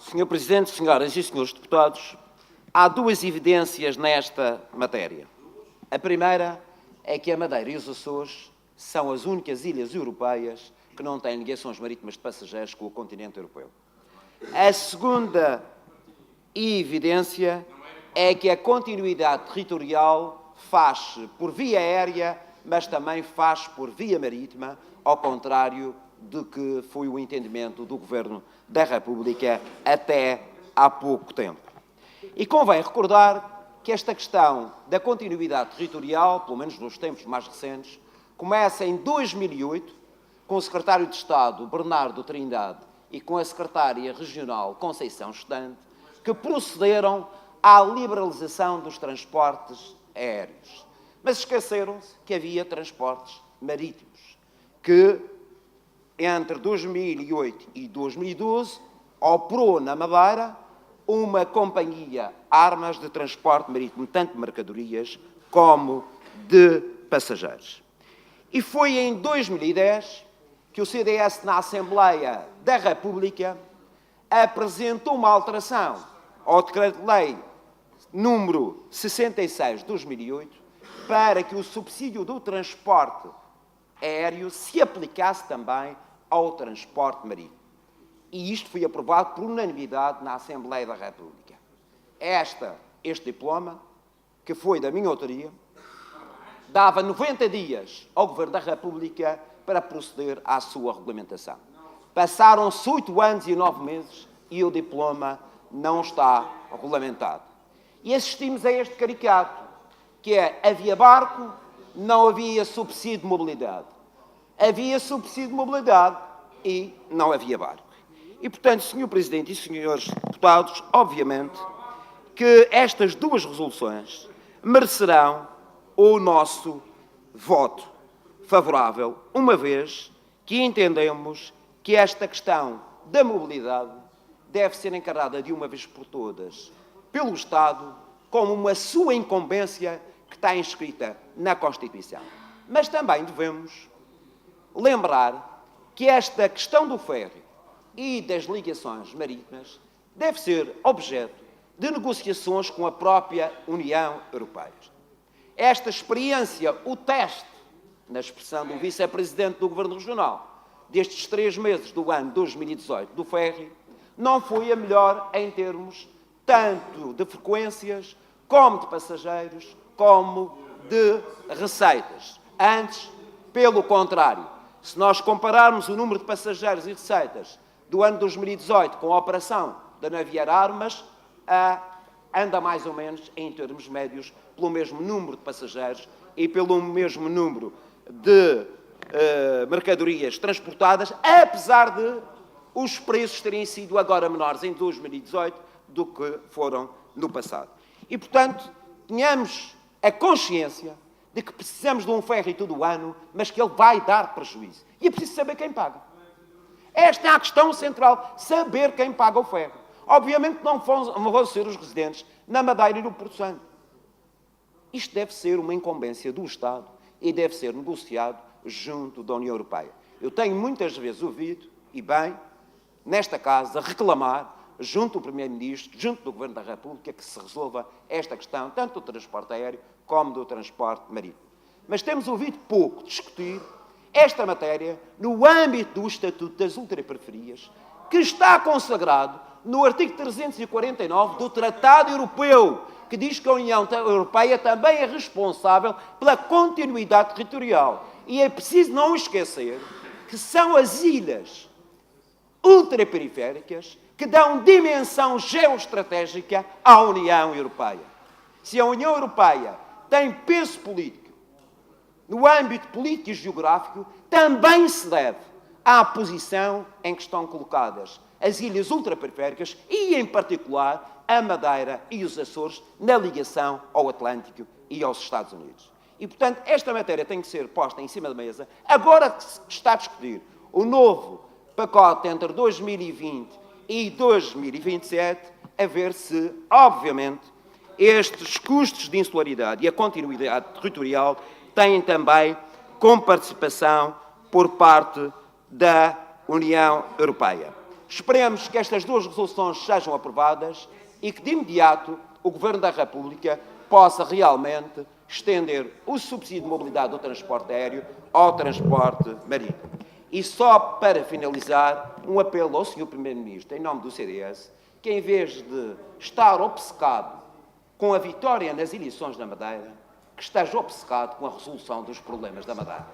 Senhor Presidente, senhoras e senhores deputados, há duas evidências nesta matéria. A primeira é que a Madeira e os Açores são as únicas ilhas europeias que não têm ligações marítimas de passageiros com o continente europeu. A segunda evidência é que a continuidade territorial faz por via aérea, mas também faz por via marítima, ao contrário do que foi o entendimento do Governo da República até há pouco tempo. E convém recordar que esta questão da continuidade territorial, pelo menos nos tempos mais recentes, começa em 2008, com o secretário de Estado, Bernardo Trindade, e com a secretária regional, Conceição Estante, que procederam à liberalização dos transportes aéreos. Mas esqueceram-se que havia transportes marítimos, que entre 2008 e 2012 operou na Madeira uma companhia Armas de transporte marítimo, tanto de mercadorias como de passageiros. E foi em 2010 que o CDS, na Assembleia da República, apresentou uma alteração ao Decreto-Lei número 66 de 2008 para que o subsídio do transporte aéreo se aplicasse também ao transporte marítimo. E isto foi aprovado por unanimidade na Assembleia da República. Este diploma, que foi da minha autoria, dava 90 dias ao Governo da República para proceder à sua regulamentação. Passaram-se 8 anos e 9 meses e o diploma não está regulamentado. E assistimos a este caricato, que é: havia barco, não havia subsídio de mobilidade. Havia subsídio de mobilidade e não havia barco. E, portanto, Sr. Presidente e Srs. Deputados, obviamente que estas duas resoluções merecerão o nosso voto favorável, uma vez que entendemos que esta questão da mobilidade deve ser encarada de uma vez por todas pelo Estado como uma sua incumbência que está inscrita na Constituição. Mas também devemos lembrar que esta questão do ferry e das ligações marítimas deve ser objeto de negociações com a própria União Europeia. Esta experiência, o teste, na expressão do Vice-Presidente do Governo Regional, destes 3 meses do ano 2018 do ferry, não foi a melhor em termos tanto de frequências, como de passageiros, como de receitas. Antes, pelo contrário, se nós compararmos o número de passageiros e receitas do ano 2018 com a operação da Naviera Armas, anda mais ou menos, em termos médios, pelo mesmo número de passageiros e pelo mesmo número de mercadorias transportadas, apesar de os preços terem sido agora menores em 2018 do que foram no passado. E, portanto, tenhamos a consciência de que precisamos de um ferry todo o ano, mas que ele vai dar prejuízo. E é preciso saber quem paga. Esta é a questão central, saber quem paga o ferry. Obviamente não vão ser os residentes na Madeira e no Porto Santo. Isto deve ser uma incumbência do Estado e deve ser negociado junto da União Europeia. Eu tenho muitas vezes ouvido, e bem, nesta casa, reclamar, junto do Primeiro-Ministro, junto do Governo da República, que se resolva esta questão, tanto do transporte aéreo como do transporte marítimo. Mas temos ouvido pouco discutir esta matéria no âmbito do Estatuto das Ultraperiferias, que está consagrado no artigo 349 do Tratado Europeu, que diz que a União Europeia também é responsável pela continuidade territorial. E é preciso não esquecer que são as ilhas ultraperiféricas que dão dimensão geoestratégica à União Europeia. Se a União Europeia tem peso político no âmbito político e geográfico, também se deve à posição em que estão colocadas as ilhas ultraperiféricas e, em particular, a Madeira e os Açores na ligação ao Atlântico e aos Estados Unidos. E, portanto, esta matéria tem que ser posta em cima da mesa. Agora que se está a discutir o novo pacote entre 2020 e 2027, a ver se, obviamente, estes custos de insularidade e a continuidade territorial têm também com participação por parte da União Europeia. Esperemos que estas duas resoluções sejam aprovadas e que, de imediato, o Governo da República possa realmente estender o subsídio de mobilidade do transporte aéreo ao transporte marítimo. E só para finalizar, um apelo ao Sr. Primeiro-Ministro, em nome do CDS, que em vez de estar obcecado com a vitória nas eleições da Madeira, que esteja obcecado com a resolução dos problemas da Madeira.